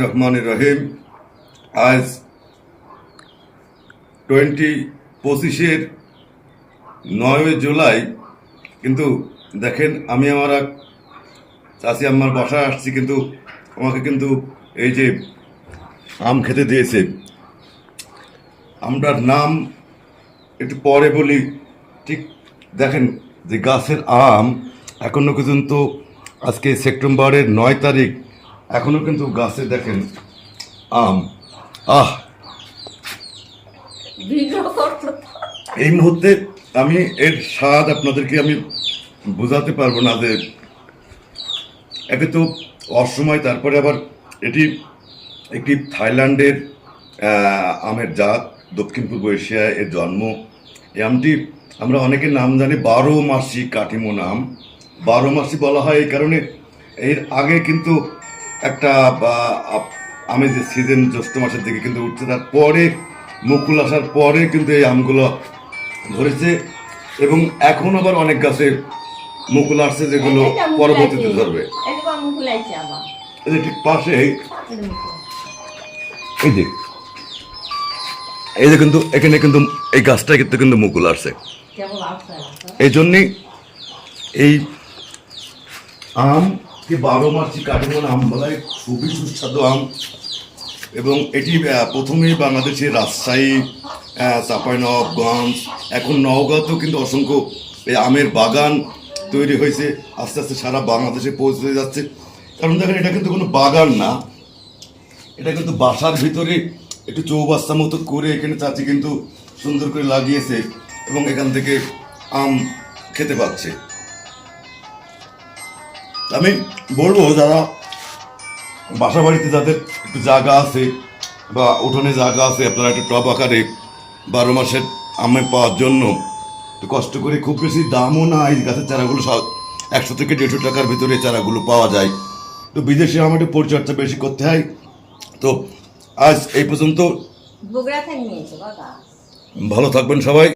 রহমান রহিম। আজ 2025-এর 9 জুলাই। কিন্তু দেখেন, আমি আমার এক চাচি আম্মার বাসায় আসছি, কিন্তু আমাকে কিন্তু এই যে আম খেতে দিয়েছে। আমটার নাম একটু পরে বলি। ঠিক দেখেন যে গাছের আম এখনো পর্যন্ত, আজকে সেপ্টেম্বরের 9 তারিখ, এখনো কিন্তু গাছে দেখেন আম। এই মুহূর্তে আমি এর স্বাদ আপনাদেরকে আমি বোঝাতে পারবো না। যে একে তো অসময়, তারপরে আবার এটি একটি থাইল্যান্ডের আমের জাত, দক্ষিণ পূর্ব এশিয়ায় এর জন্ম। এই আমটি আমরা অনেকের নাম জানি 12 মাসি কাটিমন আম। 12 মাসি বলা হয় এই কারণে, এর আগে কিন্তু একটা আমের যে সিজন জ্যৈষ্ঠ মাসের দিকে কিন্তু উঠছে, তারপরে মুকুল আসার পরে কিন্তু এই আমগুলো ধরেছে, এবং এখন আবার অনেক গাছে মুকুল আসছে, যেগুলো পরবর্তীতে ধরবে। ঠিক পাশে এই যে কিন্তু এখানে কিন্তু এই গাছটা কিন্তু মুকুল আসছে। এই জন্যই এই আম কি 12 মাসি কাটিমন আম বলা হয়, খুবই সুস্বাদু আম। এবং এটি প্রথমেই বাংলাদেশের রাজশাহী, চাঁপাইনবাবগঞ্জ, এখন নওগাঁতেও কিন্তু অসংখ্য এই আমের বাগান তৈরি হয়েছে। আস্তে আস্তে সারা বাংলাদেশে পৌঁছে যাচ্ছে। কারণ দেখেন, এটা কিন্তু কোনো বাগান না, এটা কিন্তু বাসার ভিতরে একটু চৌবাস্তা মতো করে এখানে চাচি কিন্তু সুন্দর করে লাগিয়েছে, এবং এখান থেকে আম খেতে পাচ্ছে। আমি বলবো, যারা বাসা বাড়িতে যাদের একটু জায়গা আছে বা উঠোনে জায়গা আছে, আপনারা একটু টব আকারে 12 মাসের আমের পাওয়ার জন্য একটু কষ্ট করে, খুব বেশি দামও না এই গাছের চারাগুলো, 100 থেকে 150 টাকার ভিতরে চারাগুলো পাওয়া যায়। তো বিদেশি আম একটু পরিচর্যা বেশি করতে হয়। তো আজ এই পর্যন্ত, ভালো থাকবেন সবাই।